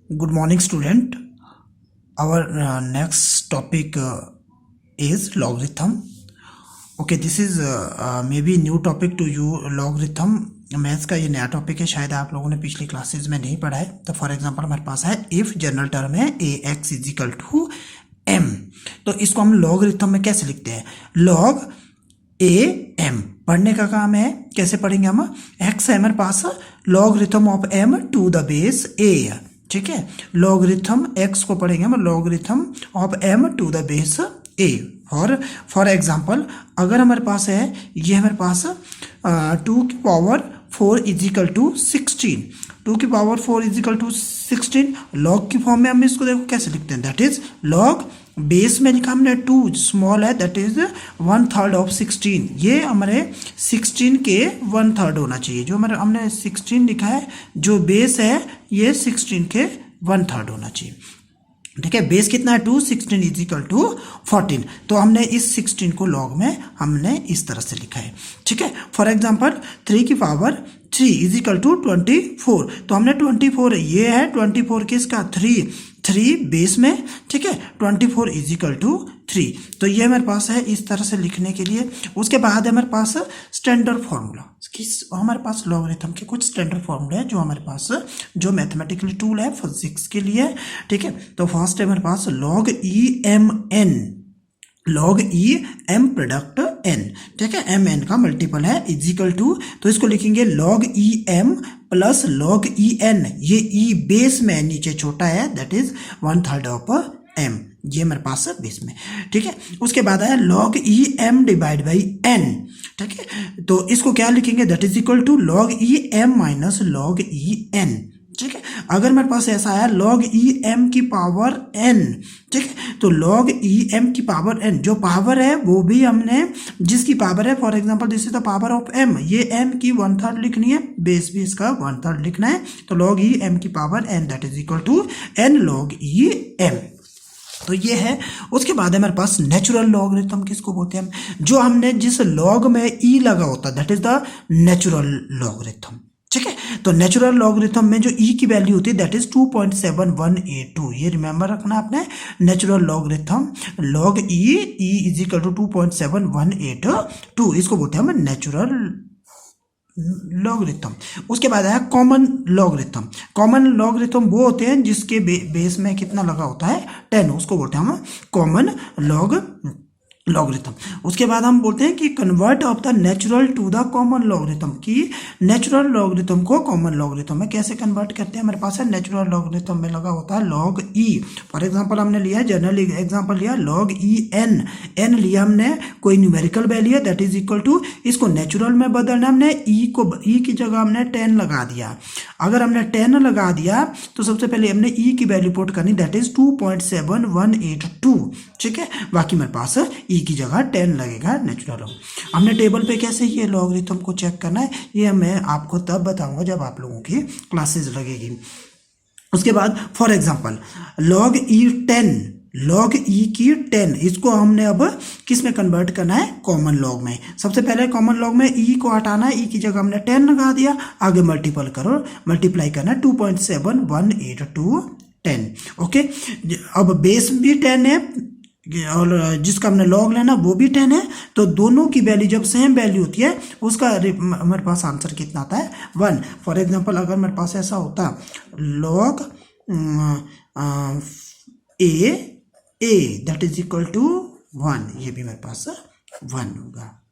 Good morning, student. Our next topic is logarithm. Okay, this is maybe new topic to you. Logarithm maths का ये नया topic है, शायद आप लोगों ने पिछली क्लासेस में नहीं पढ़ा है. तो फॉर एग्जांपल हमारे पास है इफ जनरल टर्म है a x is equal to m, तो इसको हम लॉगरिथम में कैसे लिखते हैं? Log a m. पढ़ने का काम है, कैसे पढ़ेंगे हम? एक्स है हमारे पास, logarithm of m to the base a. ठीक है, लॉगरिथम एक्स को पढ़ेंगे हम logarithm of m to the base a. और फॉर एग्जांपल अगर हमारे पास है ये हमारे पास 2 की पावर 4 इज इक्वल टू 16. 2 की power 4 is equal to 16 log की फॉर्म में हम इसको देखो कैसे लिखते हैं. दैट इज लॉग बेस में लिखा हमने 2 स्मॉल है, दैट इज 1/3 ऑफ 16. ये हमारे 16 के 1/3 होना चाहिए. जो हमारे हमने 16 लिखा है, जो बेस है ये 16 के 1/3 होना चाहिए. ठीक है, बेस कितना है 2, 16 इज इक्वल टू 14. तो हमने इस 16 को लॉग में हमने इस तरह से लिखा है. ठीक है, फॉर एग्जांपल 3 की पावर 3 इज इक्वल टू 24. तो हमने 24 ये है 24 किसका 3 बेस में. ठीक है, 24 इज इक्वल टू 3. तो ये हमारे पास है इस तरह से लिखने के लिए. उसके बाद हमारे पास स्टैंडर्ड फॉर्मूला. हमारे पास लॉगरिथम के कुछ स्टैंडर्ड फॉर्मूले हैं जो हमारे पास जो मैथमेटिकल टूल है फिजिक्स के लिए. ठीक है, तो फर्स्ट है हमारे पास log e m n, log e m product n. ठीक है, एम एन का मल्टीपल है इज इक्वल टू, तो इसको लिखेंगे log e m plus log e n. ये ई बेस में नीचे छोटा है, दैट इज 1/3 ऑफ एम. ये मेरे पास है बेस में. ठीक है, उसके बाद है log e m divide by n. ठीक है, तो इसको क्या लिखेंगे? That is equal to log e m minus log e n. ठीक है, अगर मेरे पास ऐसा है लॉग ई एम की पावर एन. ठीक है, तो लॉग ई एम की पावर एन, जो पावर है वो भी हमने जिसकी पावर है, for example this is the power of m, ये एम की 1/3 लिखनी है, बेस भी इसका 1/3 लिखना है. तो लॉग ई एम की power n that is equal to n log e m. तो ये है. उसके बाद हमारे पास नेचुरल लॉगरिथम किसको बोलते हैं? जो हमने जिस लॉग में ई लगा होता है that is the natural logarithm. ठीक है, तो नेचुरल लॉगरिथम में जो ई की वैल्यू होती है दैट इज 2.7182. ये रिमेंबर रखना आपने. Natural logarithm log e is equal to 2.7182, इसको बोलते हैं हम नेचुरल लॉगरिथम. उसके बाद है कॉमन लॉगरिथम. कॉमन लॉगरिथम वो होते हैं जिसके बेस में कितना लगा होता है 10, उसको बोलते हैं हम कॉमन लॉगरिथम. उसके बाद हम बोलते हैं कि convert of the natural to the common logarithm, की नेचुरल लॉगरिथम को कॉमन लॉगरिथम में कैसे कन्वर्ट करते हैं? हमारे पास है नेचुरल लॉगरिथम में लगा होता है लॉग ई. फॉर एग्जांपल हमने लिया है जनरल एग्जांपल लिया लॉग ई एन. एन लिया हमने, कोई न्यूमेरिकल वैल्यू है दैट इज इक्वल टू, इसको नेचुरल में बदलना हमने ई को, ई की जगह हमने 10 लगा दिया. अगर हमने 10 लगा दिया तो सबसे पहले हमने ई की वैल्यू पुट करनी, दैट इज 2.7182. ठीक है, बाकी मेरे पास ई की जगह 10 लगेगा नेचुरल. हमने टेबल पे कैसे ये लॉगरिथम को चेक करना है ये मैं आपको तब बताऊंगा जब आप लोगों की क्लासेस लगेगी. उसके बाद for example log e 10, log e की 10, इसको हमने अब किस में कन्वर्ट करना है? कॉमन लॉग में. सबसे पहले कॉमन लॉग में ई को हटाना है, ई की जगह हमने 10 लगा दिया, आगे मल्टीप्लाई करना है 2.7182 10. ओके, अब बेस भी 10 है और जिसका हमने लॉग लेना वो भी 10 है, तो दोनों की वैल्यू जब सेम वैल्यू होती है उसका हमारे पास आंसर कितना आता है? 1. फॉर एग्जांपल अगर मेरे पास ऐसा होता log a that is equal to 1, ये भी मेरे पास 1 होगा.